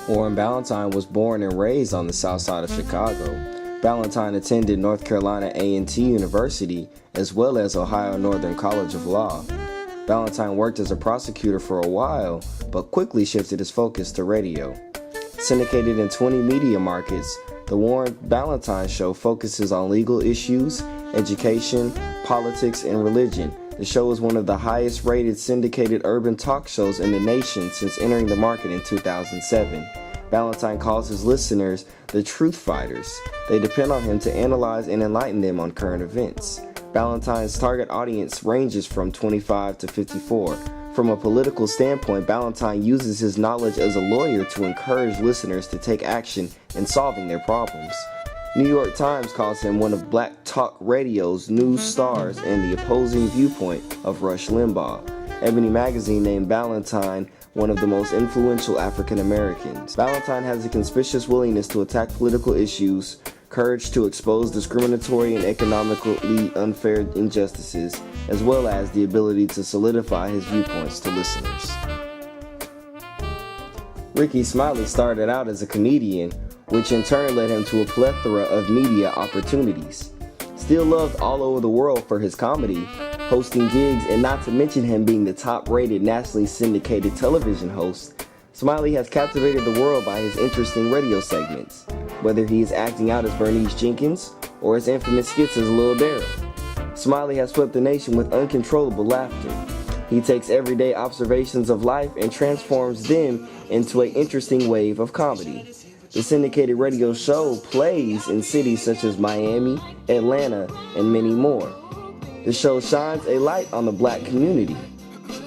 Warren Ballentine was born and raised on the south side of Chicago. Ballentine attended North Carolina A&T University as well as Ohio Northern College of Law. Ballentine worked as a prosecutor for a while, but quickly shifted his focus to radio. Syndicated in 20 media markets, The Warren Ballentine Show focuses on legal issues, education, politics, and religion. The show is one of the highest rated syndicated urban talk shows in the nation since entering the market in 2007. Ballentine calls his listeners the truth fighters. They depend on him to analyze and enlighten them on current events. Ballentine's target audience ranges from 25 to 54. From a political standpoint, Ballentine uses his knowledge as a lawyer to encourage listeners to take action in solving their problems. New York Times calls him one of Black Talk Radio's news stars and the opposing viewpoint of Rush Limbaugh. Ebony Magazine named Ballentine one of the most influential African Americans. Ballentine has a conspicuous willingness to attack political issues, courage to expose discriminatory and economically unfair injustices, as well as the ability to solidify his viewpoints to listeners. Rickey Smiley started out as a comedian, which in turn led him to a plethora of media opportunities. Still loved all over the world for his comedy, hosting gigs, and not to mention him being the top-rated nationally syndicated television host, Smiley has captivated the world by his interesting radio segments, whether he is acting out as Bernice Jenkins or his infamous skits as Lil Daryl. Smiley has swept the nation with uncontrollable laughter. He takes everyday observations of life and transforms them into an interesting wave of comedy. The syndicated radio show plays in cities such as Miami, Atlanta, and many more. The show shines a light on the black community.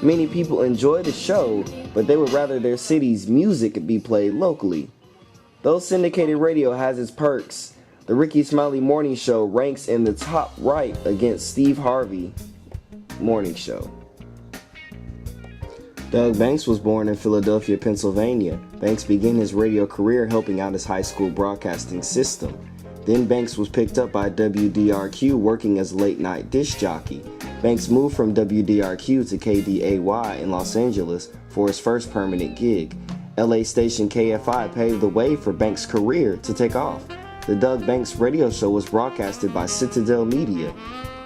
Many people enjoy the show, but they would rather their city's music be played locally. Though syndicated radio has its perks, the Rickey Smiley Morning Show ranks in the top right against Steve Harvey Morning Show. Doug Banks was born in Philadelphia, Pennsylvania. Banks began his radio career helping out his high school broadcasting system. Then Banks was picked up by WDRQ working as a late-night disc jockey. Banks moved from WDRQ to KDAY in Los Angeles for his first permanent gig. LA station KFI paved the way for Banks' career to take off. The Doug Banks radio show was broadcasted by Citadel Media.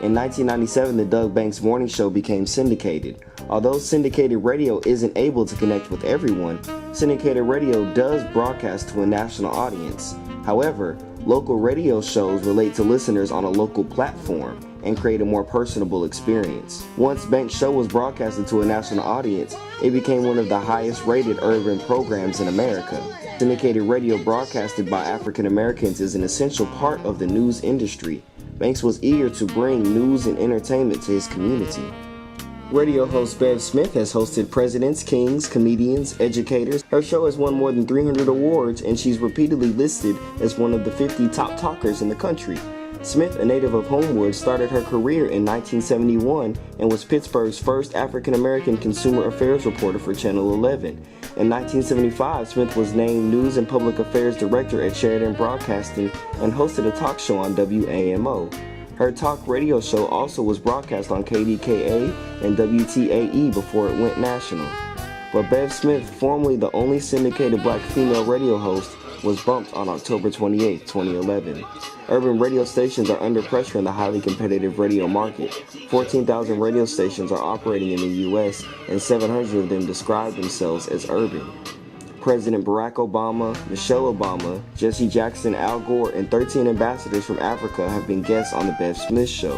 In 1997, the Doug Banks Morning Show became syndicated. Although syndicated radio isn't able to connect with everyone, syndicated radio does broadcast to a national audience. However, local radio shows relate to listeners on a local platform and create a more personable experience. Once Banks' show was broadcasted to a national audience, it became one of the highest rated urban programs in America. Syndicated radio broadcasted by African Americans is an essential part of the news industry. Banks was eager to bring news and entertainment to his community. Radio host Bev Smith has hosted presidents, kings, comedians, educators. Her show has won more than 300 awards, and she's repeatedly listed as one of the 50 top talkers in the country. Smith, a native of Homewood, started her career in 1971 and was Pittsburgh's first African-American consumer affairs reporter for Channel 11. In 1975, Smith was named News and Public Affairs Director at Sheridan Broadcasting and hosted a talk show on WAMO. Her talk radio show also was broadcast on KDKA and WTAE before it went national. But Bev Smith, formerly the only syndicated black female radio host, was bumped on October 28, 2011. Urban radio stations are under pressure in the highly competitive radio market. 14,000 radio stations are operating in the U.S., and 700 of them describe themselves as urban. President Barack Obama, Michelle Obama, Jesse Jackson, Al Gore, and 13 ambassadors from Africa have been guests on the Bev Smith Show.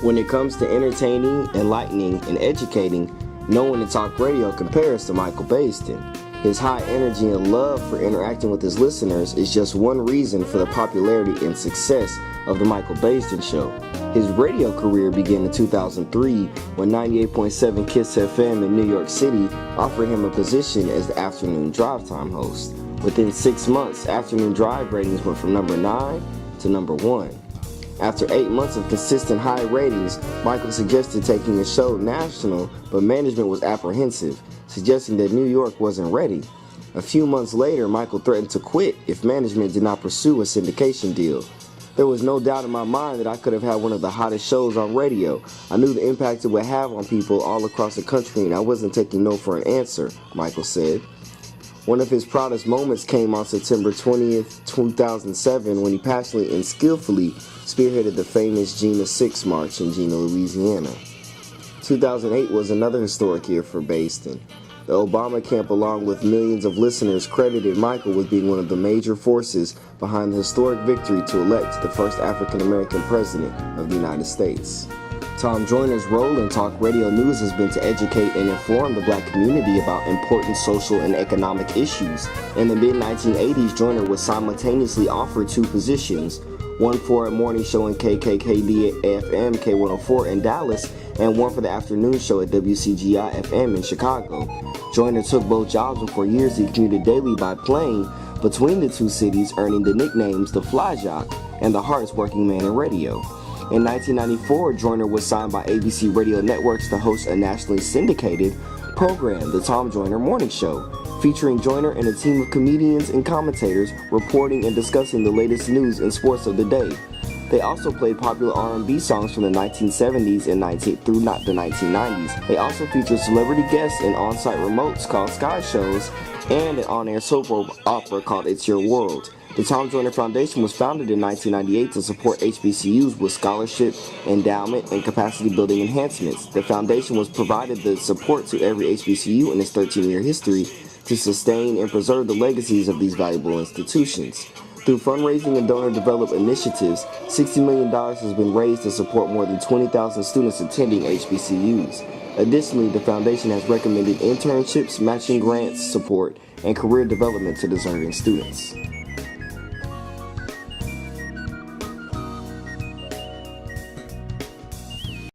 When it comes to entertaining, enlightening, and educating, no one in talk radio compares to Michael Baisden. His high energy and love for interacting with his listeners is just one reason for the popularity and success of the Michael Baisden Show. His radio career began in 2003 when 98.7 KISS FM in New York City offered him a position as the afternoon drive time host. Within 6 months, afternoon drive ratings went from number 9 to number 1. After 8 months of consistent high ratings, Michael suggested taking his show national, but management was apprehensive, suggesting that New York wasn't ready. A few months later, Michael threatened to quit if management did not pursue a syndication deal. There was no doubt in my mind that I could have had one of the hottest shows on radio. I knew the impact it would have on people all across the country, and I wasn't taking no for an answer, Michael said. One of his proudest moments came on September 20th, 2007, when he passionately and skillfully spearheaded the famous Gina 6 March in Gina, Louisiana. 2008 was another historic year for Baston. The Obama camp, along with millions of listeners, credited Michael with being one of the major forces behind the historic victory to elect the first African-American president of the United States. Tom Joyner's role in talk radio news has been to educate and inform the black community about important social and economic issues. In the mid-1980s, Joyner was simultaneously offered two positions, one for a morning show in KKKD-FM K104 in Dallas, and one for the afternoon show at WCGI-FM in Chicago. Joyner took both jobs, and for years he commuted daily by plane between the two cities, earning the nicknames the Fly Jock and the hardest working man in radio. In 1994, Joyner was signed by ABC Radio Networks to host a nationally syndicated program, The Tom Joyner Morning Show, featuring Joyner and a team of comedians and commentators reporting and discussing the latest news and sports of the day. They also played popular R&B songs from the 1970s and through the 1990s. They also featured celebrity guests in on-site remotes called Sky Shows and an on-air soap opera called It's Your World. The Tom Joyner Foundation was founded in 1998 to support HBCUs with scholarship, endowment, and capacity building enhancements. The foundation was provided the support to every HBCU in its 13-year history to sustain and preserve the legacies of these valuable institutions. Through fundraising and donor-developed initiatives, $60 million has been raised to support more than 20,000 students attending HBCUs. Additionally, the foundation has recommended internships, matching grants, support, and career development to deserving students.